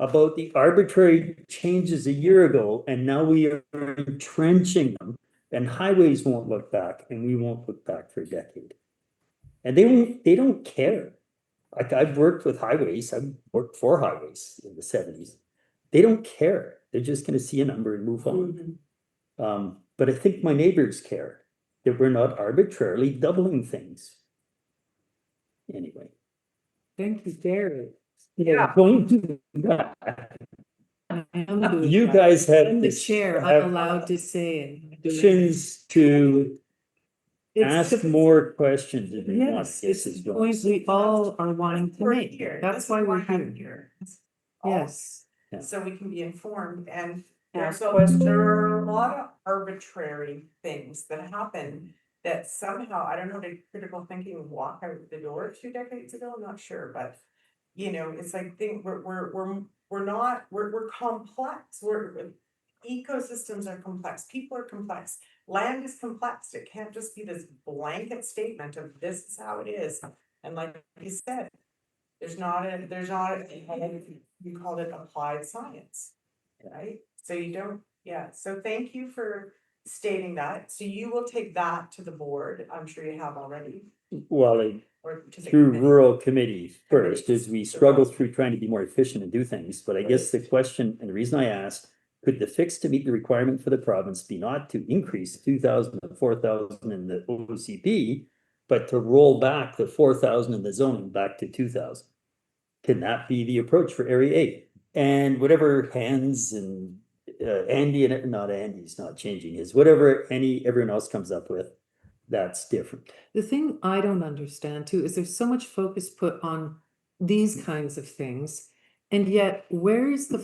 about the arbitrary changes a year ago, and now we are entrenching them, and highways won't look back, and we won't look back for a decade. And they don't care. Like, I've worked with highways, I've worked for highways in the 70s. They don't care. They're just gonna see a number and move on. But I think my neighbors care that we're not arbitrarily doubling things. Anyway. Thank you, Gary. Yeah. Don't do that. I am doing You that. guys have. I'm the this- chair, have I'm allowed to say it. Options to It's ask more questions if you want. Yes, it's the point we all are wanting to We're make. here. That's This why is we're I'm here. All- Yes. Yeah. So we can be informed and Ask there are a lot of arbitrary things that happen that somehow, I don't know, did critical thinking walk out the door 2 decades ago? I'm not sure, but you know, it's like we're complex. Ecosystems are complex, people are complex, land is complex. It can't just be this blanket statement of this is how it is. And like you said, there's not you called it applied science, right? So you don't, yeah, so thank you for stating that. So you will take that to the board, I'm sure you have already, Well, or to the through committee. rural committee first, Committees. as we struggle through trying to be more efficient and do things, but I guess the question, and the reason I asked, could the fix to meet the requirement for the province be not to increase 2,000 to 4,000 in the OCP, but to roll back the 4,000 in the zoning back to 2,000? Can that be the approach for Area A? And whatever hands and Andy and not Andy's not changing his, whatever everyone else comes up with, that's different. The thing I don't understand too is there's so much focus put on these kinds of things. And yet, where is the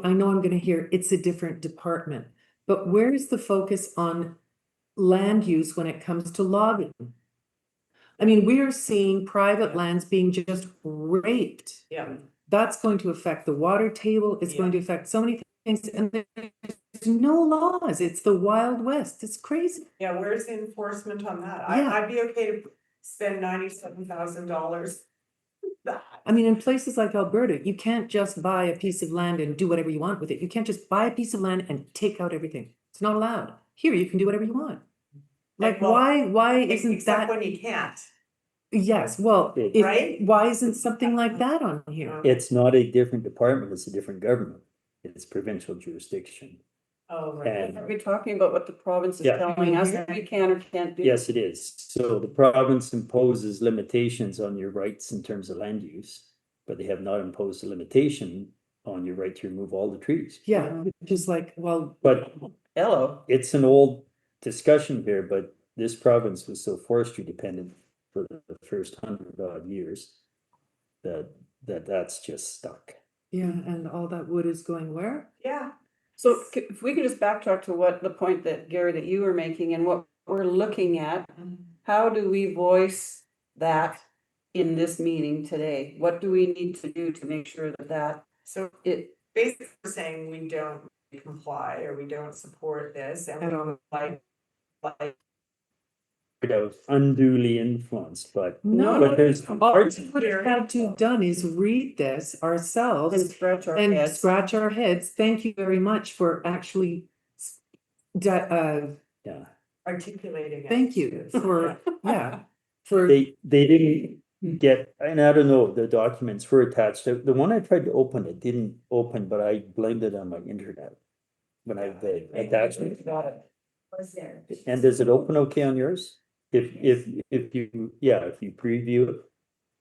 I know I'm gonna hear it's a different department, but where is the focus on land use when it comes to logging? I mean, we are seeing private lands being just raped. Yeah, That's going to affect the water table, it's going to affect so many things, and there's no laws, it's the Wild West, it's crazy. yeah, where's the enforcement on that? Yeah. I'd be okay to spend $97,000. I mean, in places like Alberta, you can't just buy a piece of land and do whatever you want with it. You can't just buy a piece of land and take out everything. It's not allowed. Here, you can do whatever you want. Like, well, why isn't Except that? when you can't. Yes, well, Right? why isn't something like that on here? It's not a different department, it's a different government. It's provincial jurisdiction. Oh, right. And Are we talking about what the province is Yeah. telling us that we can or can't do? yes, it is. So the province imposes limitations on your rights in terms of land use, but they have not imposed a limitation on your right to remove all the trees. Yeah, just like, well, But Hello. it's an old discussion here, but this province was so forestry dependent for the first 100 odd years that's just stuck. yeah, and all that wood is going where? Yeah, So if we could just backtrack to what the point that Gary, that you were making and what we're looking at, how do we voice that in this meeting today? What do we need to do to make sure that so it, basically we're saying we don't comply or we don't support this and I we don't like I was unduly influenced, but No, but there's all parts we would have had to have done is read this and ourselves scratch our and heads? scratch our heads. Thank you very much for actually yeah. articulating it. thank you for, yeah, for, They didn't get, and I don't know, the documents were attached. The one I tried to open, it didn't open, but I blamed it on my internet. When I the attachment. Got it. Was there? And does it open okay on yours? If you, yeah, if you preview it.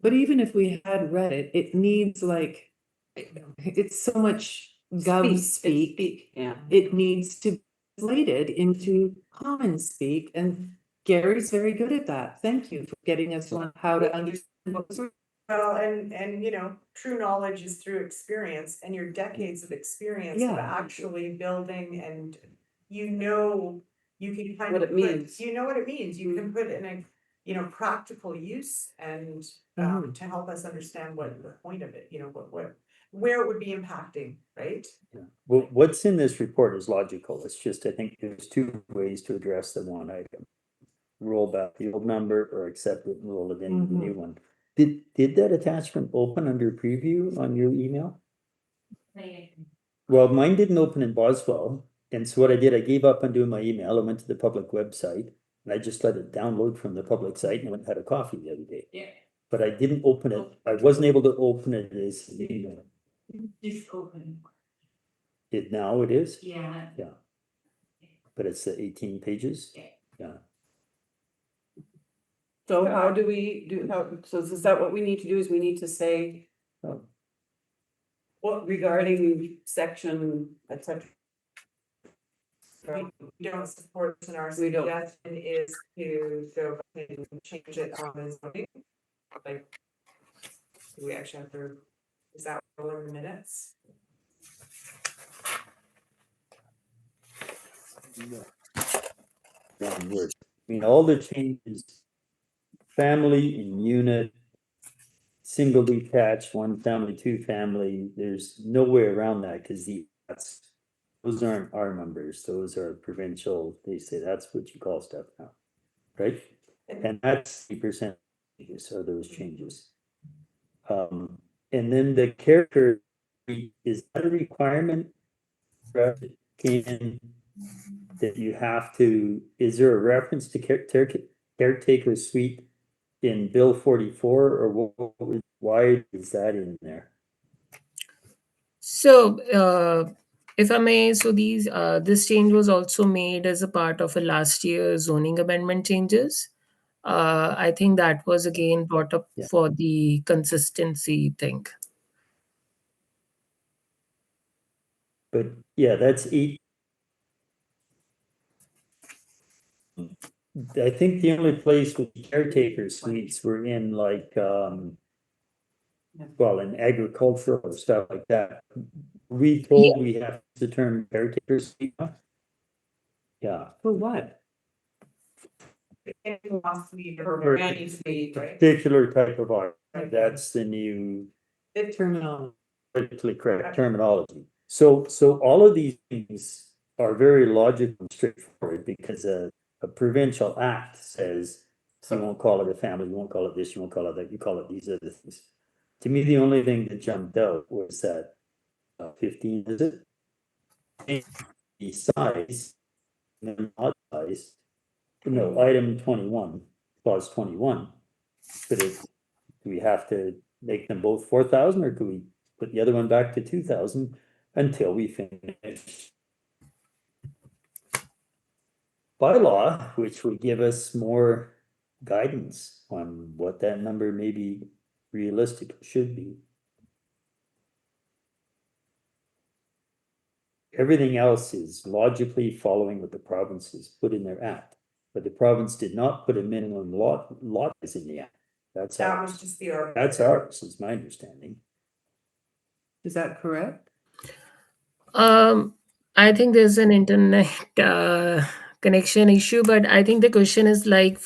but even if we had read it, it needs like, it's so much gov speak. Yeah. It needs to be translated into common speak, and Gary's very good at that. Thank you for getting us on how to understand what was. Well, and you know, true knowledge is through experience and your decades of experience of Yeah. actually building and you know, you can kind What of it put- means. You know what it means, you can put it in a, you know, practical use and Mhm. to help us understand what the point of it, you know, where it would be impacting, right? Yeah. Well, what's in this report is logical. It's just, I think there's two ways to address the one item. Roll back the old number or accept it and roll it into the new one. Did that attachment open under preview on your email? Well, mine didn't open in Boswell, and so what I did, I gave up on doing my email, I went to the public website, and I just let it download from the public site and went and had a coffee the other day. Yeah. But I didn't open it, I wasn't able to open it as an email. Just open. Now it is, Yeah. but it's the 18 pages, So how do we do, so is that what we need to do, is we need to say Oh. what regarding section, et cetera? We don't support this, and our We don't. suggestion is to go back and change it on the zoning. Like, do we actually have to, is that all in the minutes? One word. I mean, all the changes, family and unit, single detached, one family, two family, there's no way around that, cause those aren't our numbers, those are provincial, they say that's what you call stuff now, right? And that's 3% are those changes. And then the character, is that a requirement? That you have to, is there a reference to caretaker suite in Bill 44, or why is that in there? So, if I may, so this change was also made as a part of a last year's zoning amendment changes. I think that was again brought up Yeah. for the consistency thing. But yeah, that's I think the only place with caretaker suites were in like, well, in agricultural or stuff like that. We told we have the term caretaker suite. Yeah, For what? Or any suite, right? particular type of art, that's the new Terminology. politically correct terminology. So all of these things are very logical and straightforward because a provincial act says, you won't call it a family, you won't call it this, you won't call it that, you call it these other things. To me, the only thing that jumped out was that 15, is it? The size, not size, no, item 21, clause 21. But do we have to make them both 4,000, or could we put the other one back to 2,000 until we finish bylaw, which would give us more guidance on what that number maybe realistic should be. Everything else is logically following what the provinces put in their act, but the province did not put a minimum lot in the act. That's That was ours. just the. That's ours, is my understanding. Is that correct? I think there's an internet connection issue, but I think the question is like,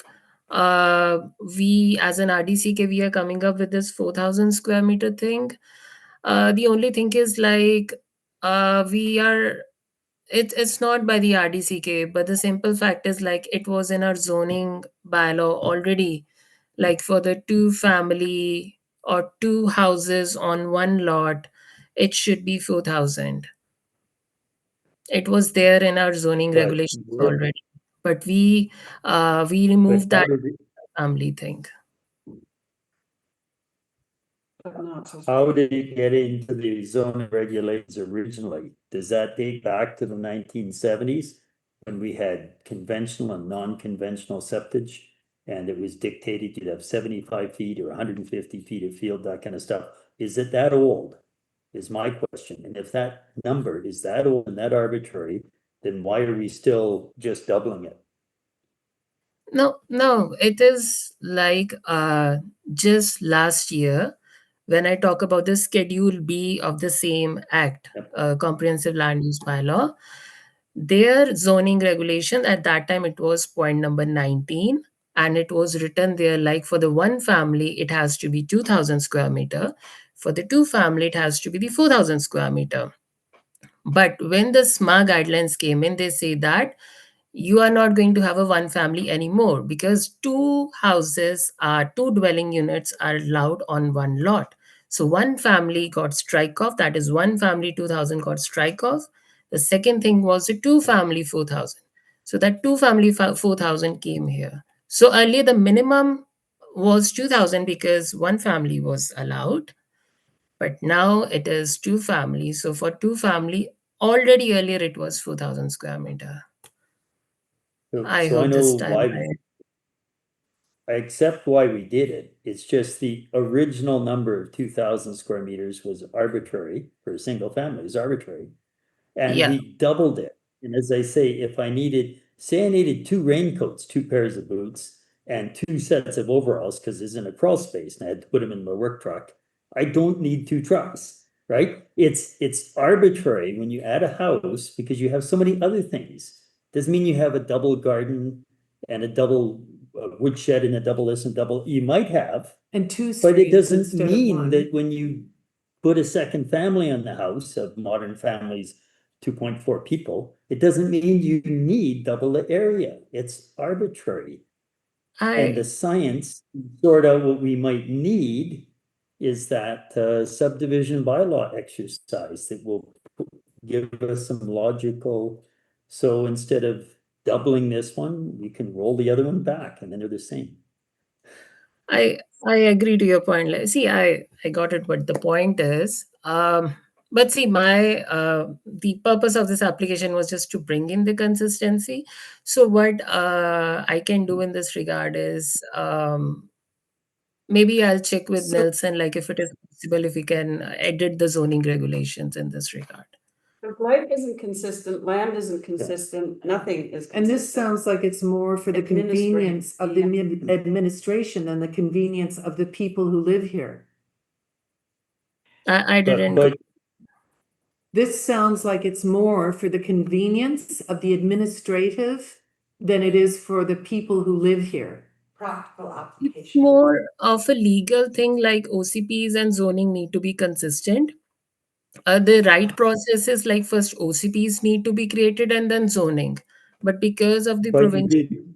we as an RDCK, we are coming up with this 4,000 square meter thing. The only thing is like, it's not by the RDCK, but the simple fact is like it was in our zoning bylaw already, like for the two family or two houses on one lot, it should be 4,000. It was there in our zoning But regulations where- already, but we removed But that family thing. But not so- how did it get into the zoning regulations originally? Does that date back to the 1970s? When we had conventional and non-conventional septage? And it was dictated you'd have 75 feet or 150 feet of field, that kind of stuff. Is it that old? Is my question. And if that number is that old and that arbitrary, then why are we still just doubling it? No, it is like just last year when I talk about the Schedule B of the same act, Yep. Comprehensive Land Use Bylaw, their zoning regulation at that time it was point number 19, and it was written there like for the one family it has to be 2,000 square meter, for the two family it has to be the 4,000 square meter. But when the SMA guidelines came in, they say that you are not going to have a one family anymore because two dwelling units are allowed on one lot. So one family got strike off, that is one family 2000 got strike off. The second thing was the two family 4000. So that two family 4000 came here. So earlier the minimum was 2000 because one family was allowed, but now it is two families. So for two family, already earlier it was 4000 square meter. I So I hope know this time why, I accept why we did it. It's just the original number of 2,000 square meters was arbitrary for a single family, is arbitrary. And Yeah. we doubled it. And as I say, if I needed, say I needed two raincoats, two pairs of boots, and two sets of overalls, because there's in a crawl space and I had to put them in my work truck, I don't need two trucks, right? It's arbitrary when you add a house because you have so many other things. Doesn't mean you have a double garden and a double woodshed and a double this and double, you might have, And two but it streets doesn't instead of mean one. that when you put a second family on the house of modern families, 2.4 people, it doesn't mean you need double the area. It's arbitrary. And the science, sort of what we might need is that subdivision bylaw exercise that will give us some logical, so instead of doubling this one, we can roll the other one back and then they're the same. I agree to your point. See, I got it. What the point is, but see, my the purpose of this application was just to bring in the consistency. So what I can do in this regard is maybe I'll check with So- Nelson, like if it is possible, if we can edit the zoning regulations in this regard. If life isn't consistent, land isn't consistent, nothing is And this consistent. sounds like it's more for the convenience of the administration than the convenience of the people who live here. I didn't. But This sounds like it's more for the convenience of the administrative than it is for the people who live here. Practical It's application. more of a legal thing, like OCPs and zoning need to be consistent. The right processes, like first OCPs need to be created and then zoning. But because of the you provincial, did,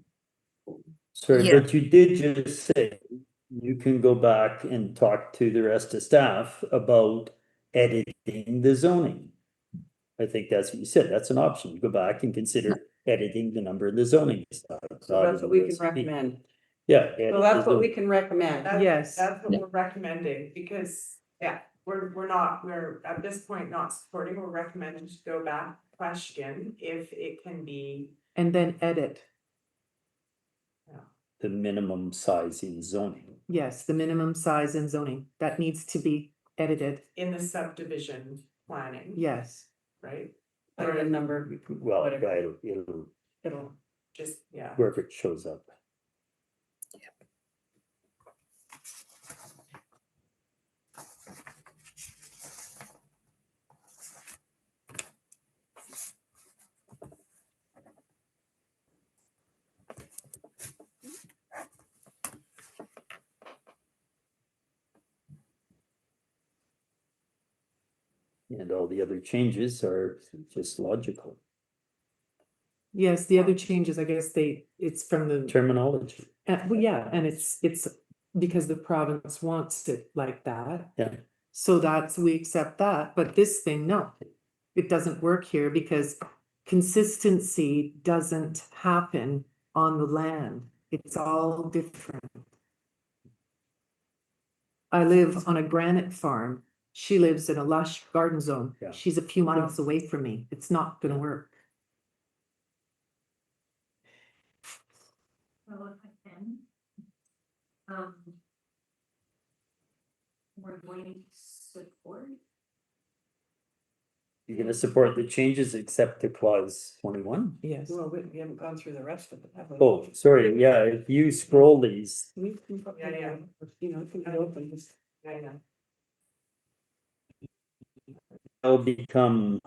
sorry, yeah, but you did just say you can go back and talk to the rest of staff about editing the zoning. I think that's what you said. That's an option. You go back and consider editing the number of the zoning. So that's what we can recommend. Yeah. So that's what we can recommend. Yes. That's what Yeah. we're recommending, because, yeah, we're at this point not supporting, we're recommending to go back, question if it can be. And then edit. The minimum size in zoning. Yes, the minimum size in zoning, that needs to be edited. In the subdivision planning, Yes. right? Like the number, Well, Whatever. right, it'll, it'll, Just, yeah. wherever it shows up. And all the other changes are just logical Yes, the other changes, I guess it's from the, terminology. well, yeah, and it's because the province wants it like that. Yeah. So we accept that, but this thing, no. It doesn't work here because consistency doesn't happen on the land. It's all different. I live on a granite farm. She lives in a lush garden zone. Yeah. She's a few miles away from me. It's not gonna work. Well, if I can. We're going to support. You're gonna support the changes except to clause 21? Yes. well, we haven't gone through the rest of it. have we? Oh, sorry, yeah, if you scroll these, We can put Yeah, yeah. You know, it can be open, just I know. they'll become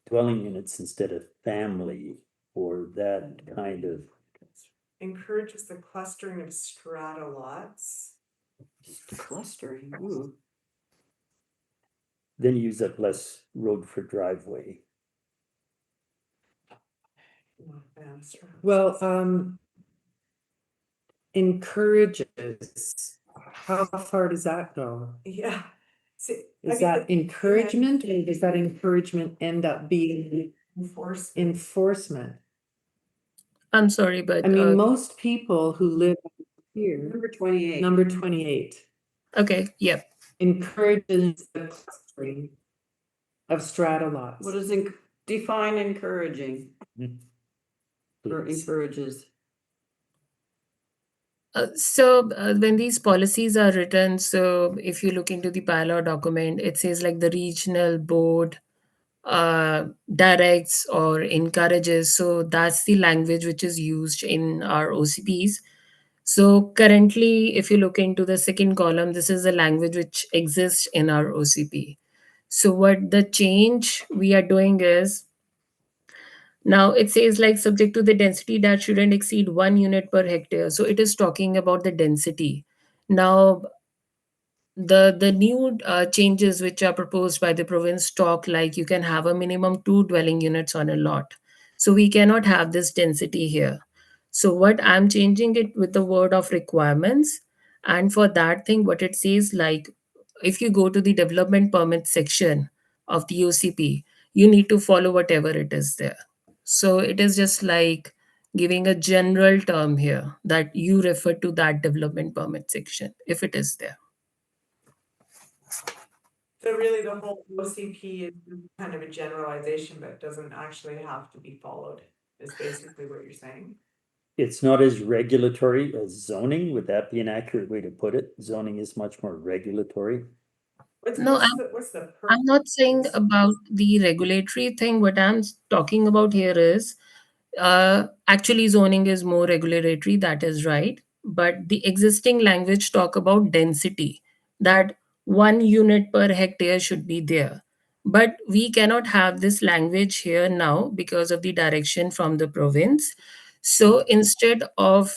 dwelling units instead of family or that kind of, Encourages the clustering of strata lots. clustering, ooh. then you use up less road for driveway. Well, encourages How far does that go? Yeah. See, I Is mean, that encouragement or does that encouragement end up being enforcement? enforcement? I'm sorry, but I mean, most people who live here, Number 28. number 28, okay, yep. encourages the clustering of strata lots. What is define encouraging or Please. encourages? When these policies are written, so if you look into the bylaw document, it says like the regional board directs or encourages. So that's the language which is used in our OCPs. So currently, if you look into the second column, this is the language which exists in our OCP. So what the change we are doing is, now it says like subject to the density that shouldn't exceed 1 unit per hectare. So it is talking about the density. Now the new changes which are proposed by the province talk like you can have a minimum 2 dwelling units on a lot. So we cannot have this density here. So what I'm changing it with the word of requirements. And for that thing, what it says like if you go to the development permit section of the OCP, you need to follow whatever it is there. So it is just like giving a general term here that you refer to that development permit section if it is there. So really the whole OCP is kind of a generalization, but doesn't actually have to be followed, is basically what you're saying. It's not as regulatory as zoning. Would that be an accurate way to put it? Zoning is much more regulatory. No, What's the I'm not saying purpose? about the regulatory thing. What I'm talking about here is actually zoning is more regulatory, that is right. But the existing language talk about density, that 1 unit per hectare should be there. But we cannot have this language here now because of the direction from the province. So instead of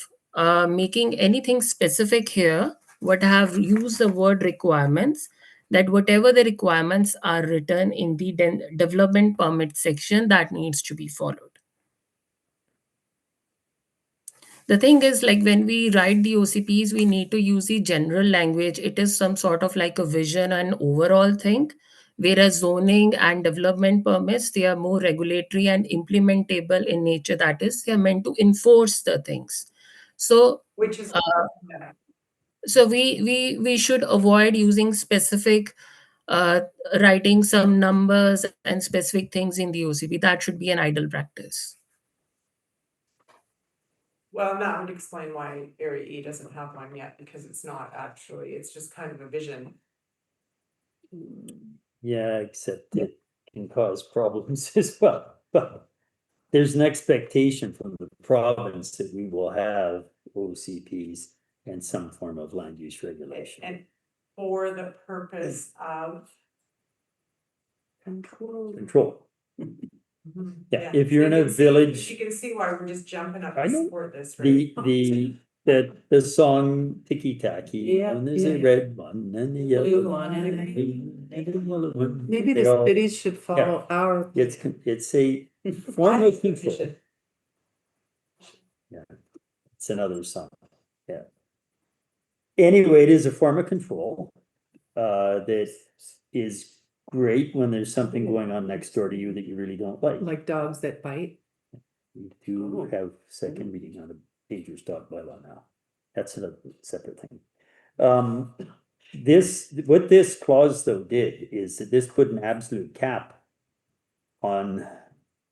making anything specific here, what I have used the word requirements, that whatever the requirements are written in the development permit section, that needs to be followed. The thing is, like when we write the OCPs, we need to use the general language. It is some sort of like a vision and overall thing. Whereas zoning and development permits, they are more regulatory and implementable in nature. That is, they are meant to enforce the things. So, Which is. uh, Yeah. so we should avoid using specific, uh, writing some numbers and specific things in the OCP. That should be an idle practice. Well, that would explain why Area E doesn't have one yet, because it's not actually, it's just kind of a vision. Yeah, except it can cause problems as well. But there's an expectation from the province that we will have OCPs and some form of land use regulation. And for the purpose of. Control. Mhm. Yeah, if you're in So a you can see- village- You can see why we're just jumping up I to know. support this, right? The song Ticky Tacky, Yeah, and there's a yeah. red one and the yellow Blue one one and and the yellow one. Maybe They the all- cities should follow our. It's a form of control. Vision. It's another song, yeah. Anyway, it is a form of control, that is great when there's something going on next door to you that you really don't like. Like dogs that bite. We do have second reading on a dangerous dog bylaw now. That's a separate thing. What this clause though did is that this put an absolute cap on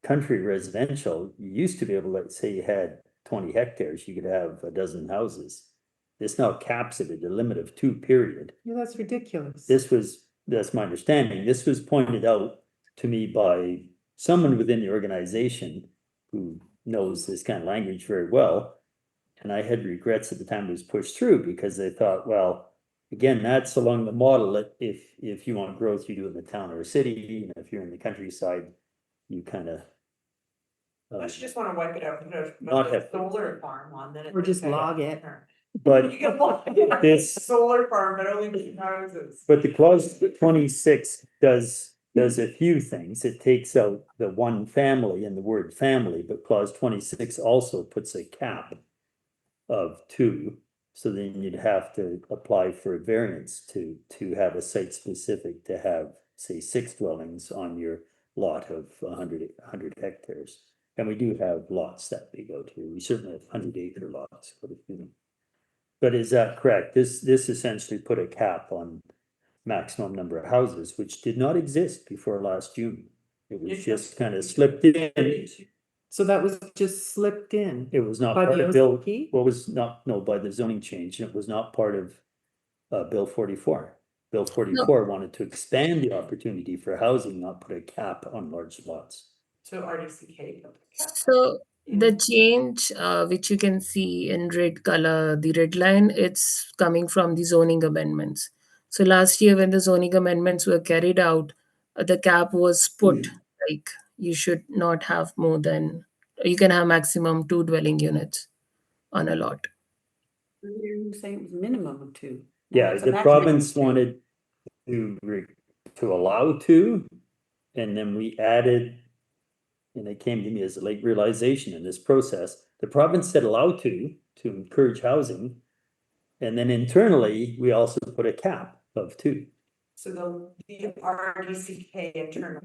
country residential. You used to be able to, say you had 20 hectares, you could have a dozen houses. This now caps it at a limit of 2, period. Yeah, that's ridiculous. That's my understanding. This was pointed out to me by someone within the organization who knows this kind of language very well. And I had regrets at the time it was pushed through because they thought, well, again, that's along the model that if you want growth, you do it in the town or a city. And if you're in the countryside, you kind of. Unless you just wanna wipe it out, put Not a have- solar farm on, then. Or just log it. But You can log it. this- Solar farm, but only 2 houses. But the clause 26 does a few things. It takes out the one family and the word family, but clause 26 also puts a cap of 2. So then you'd have to apply for a variance to have a site specific to have, say, 6 dwellings on your lot of 100 hectares. And we do have lots that big out here. We certainly have 100-acre lots. But is that correct? This essentially put a cap on maximum number of houses, which did not exist before last June. It was just kind of slipped in. So that was just slipped in It was not by part the of Bill, OCP? what was not, no, by the zoning change, and it was not part of Bill 44. Bill 44 wanted to expand the opportunity for housing, not put a cap on large lots. So RDCK. So the change, which you can see in red color, the red line, it's coming from the zoning amendments. So last year when the zoning amendments were carried out, the cap was put, like you should not have more than, you can have maximum 2 dwelling units on a lot. You're saying it was minimum of 2. Yeah, It's a the maximum province of 2. wanted to allow 2, and then we added, and it came to me as a late realization in this process, the province said allow 2 to encourage housing. And then internally, we also put a cap of 2. So the RDCK internal.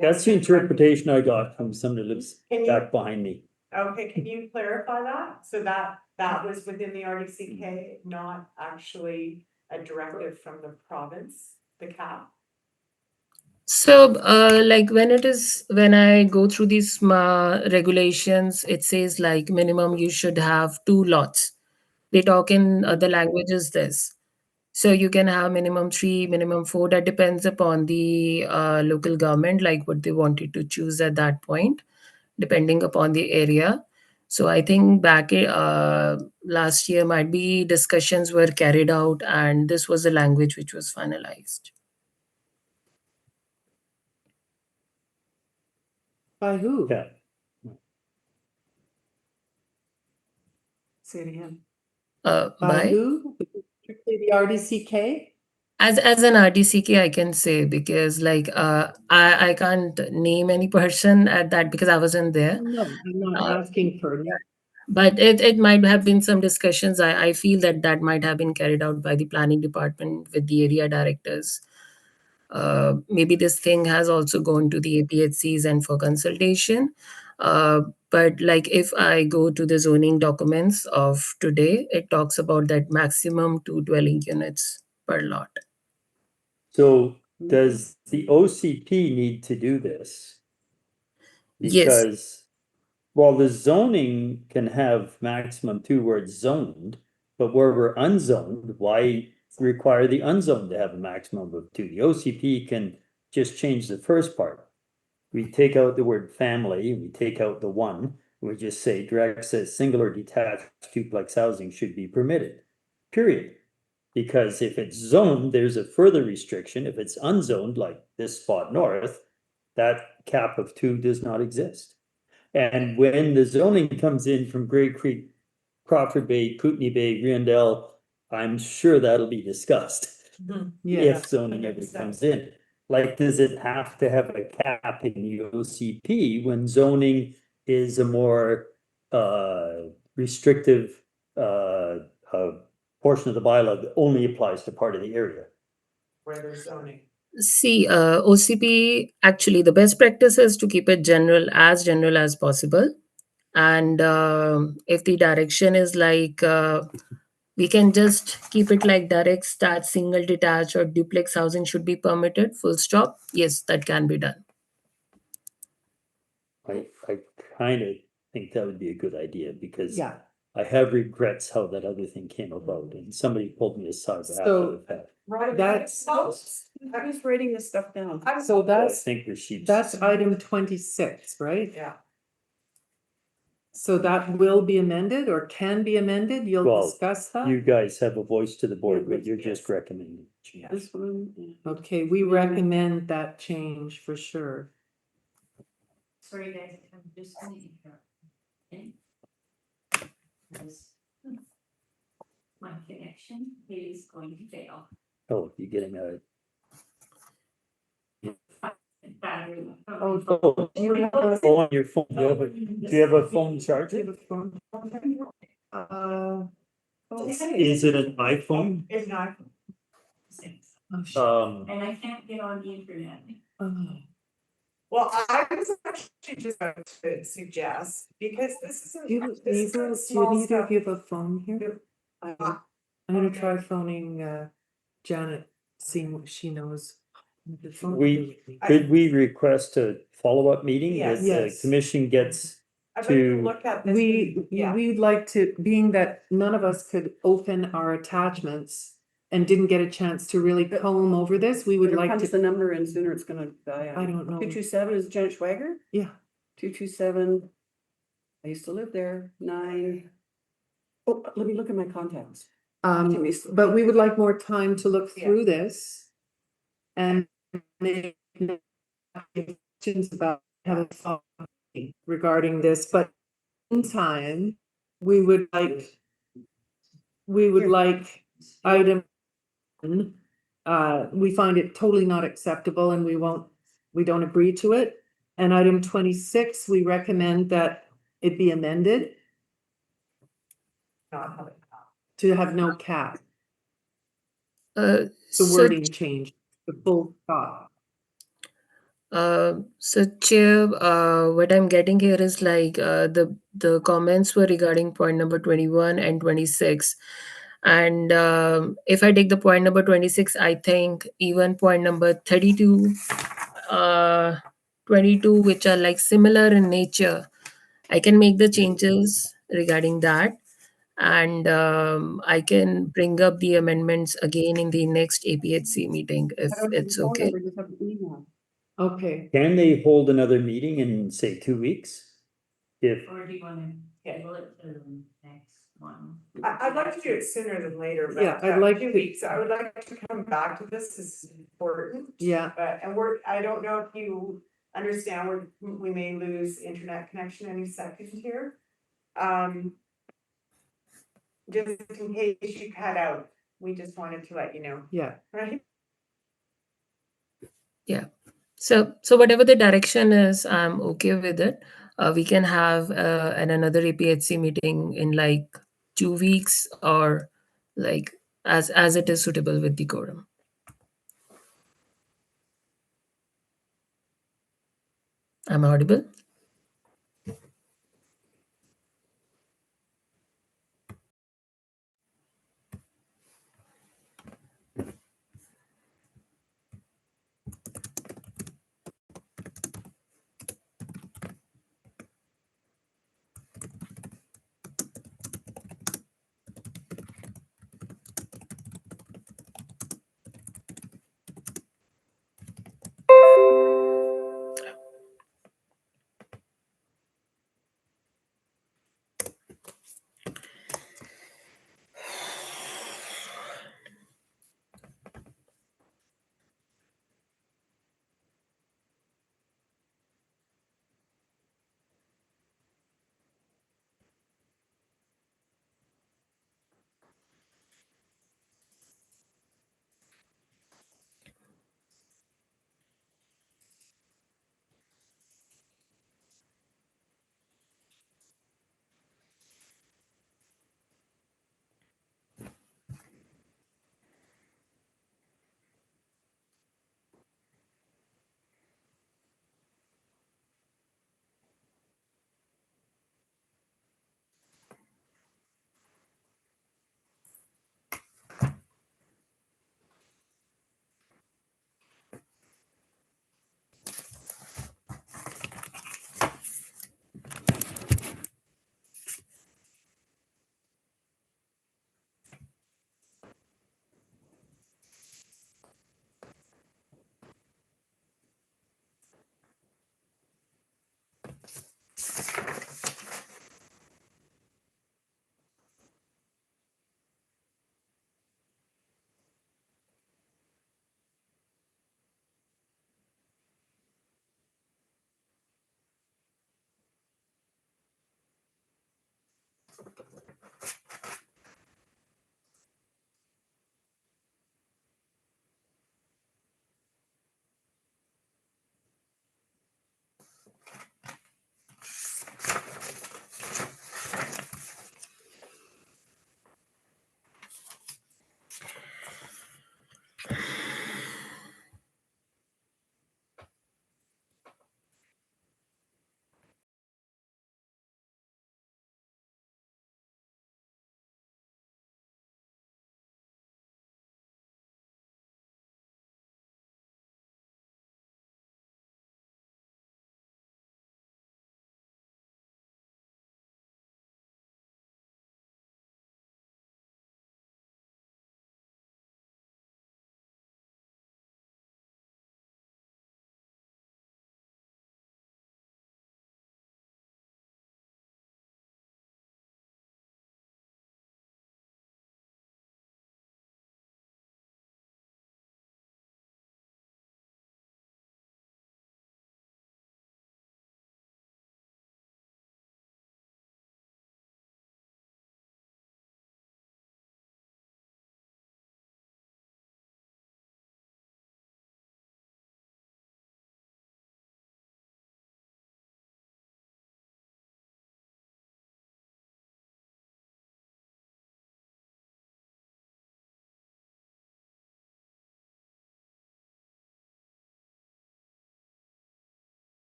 That's the interpretation I got from somebody who lives Can you- back behind me. Okay, can you clarify that? So that was within the RDCK, not actually a directive from the province, the cap? So, like when I go through these regulations, it says like minimum you should have 2 lots. They talk in the language is this. So you can have minimum 3, minimum 4. That depends upon the local government, like what they wanted to choose at that point, depending upon the area. So I think back last year might be discussions were carried out, and this was the language which was finalized. By who? Yeah, Say it again. By who? Strictly the RDCK? As an RDCK, I can say, because like I can't name any person at that because I wasn't there. No, I'm not asking for. But it might have been some discussions. I feel that might have been carried out by the planning department with the area directors. Maybe this thing has also gone to the APHCs and for consultation. But like if I go to the zoning documents of today, it talks about that maximum 2 dwelling units per lot. so does the OCP need to do this? Yes. Because while the zoning can have maximum 2 where it's zoned, but where we're unzoned, why require the unzoned to have a maximum of 2? The OCP can just change the first part. We take out the word family, we take out the 1, we just say direct says single or detached duplex housing should be permitted, period. Because if it's zoned, there's a further restriction. If it's unzoned, like this spot north, that cap of 2 does not exist. And when the zoning comes in from Grey Creek, Crawford Bay, Kootenay Bay, Riondell, I'm sure that'll be discussed. Yeah. If zoning ever comes in. Like, does it have to have a cap in the OCP when zoning is a more restrictive portion of the bylaw that only applies to part of the area? Where there's zoning. See, OCP, actually, the best practice is to keep it general as possible. And if the direction is like, we can just keep it like direct start, single detached or duplex housing should be permitted, full stop. Yes, that can be done. I kind of think that would be a good idea because Yeah. I have regrets how that other thing came about and somebody pulled me aside after So- the fact. Right. That's- I was writing this stuff down. So I that's think the sheep's. item 26, right? Yeah. So that will be amended or can be amended? You'll Well, discuss that? You guys have a voice to the board, but you're just Yes. recommending. This one. Okay, we recommend that change for sure. Sorry guys, I'm just gonna interrupt. Okay? Because my connection is going to fail. Oh, you're getting a. Battery. Oh, do you have a phone on your phone? Do you have a phone charger? Uh, Is it an iPhone? It's not, Oh, sh- And I can't get on the internet. oh. well, I was actually just about to suggest, because this isn't. Do you, this isn't do small neither stuff. of you have a phone here? I- I'm gonna Okay. try phoning Janet, seeing what she knows. The phone We- number with me. Could we request a follow-up meeting that Yes. the Yes. commission gets? I'd like to to- look at this. Yeah. We'd like to, being that none of us could open our attachments and didn't get a chance to really comb over this, we would Whatever like comes to, the number and sooner it's gonna die out. I don't know. 227 is Janet Schwager? yeah. 227. I used to live there. 9. Oh, let me look at my contacts. But we would like more time to look Yeah. through this. And make questions about have a thought regarding this, but in time, we would like item. We find it totally not acceptable and we don't agree to it. And item 26, we recommend that it be amended Not have it. to have no cap. Uh, The so wording change, the full stop. So Chair, what I'm getting here is like the comments were regarding point number 21 and 26. And if I take the point number 26, I think even point number 32, 22, which are like similar in nature, I can make the changes regarding that. And I can bring up the amendments again in the next APHC meeting if I don't have it's the phone okay. number, just have the email. Okay, Can they hold another meeting in, say, 2 weeks? If, Or do you wanna Yeah. table it to the next one? I'd like to do it sooner than later, but. Yeah, I'd like 2 to- weeks, I would like to come back to this, this is important. yeah, But, and I don't know if you understand, we may lose internet connection any second here. Just in case you cut out, we just wanted to let you know, yeah. right? So whatever the direction is, I'm okay with it. We can have another APHC meeting in like 2 weeks or like as it is suitable with the quorum. I'm audible?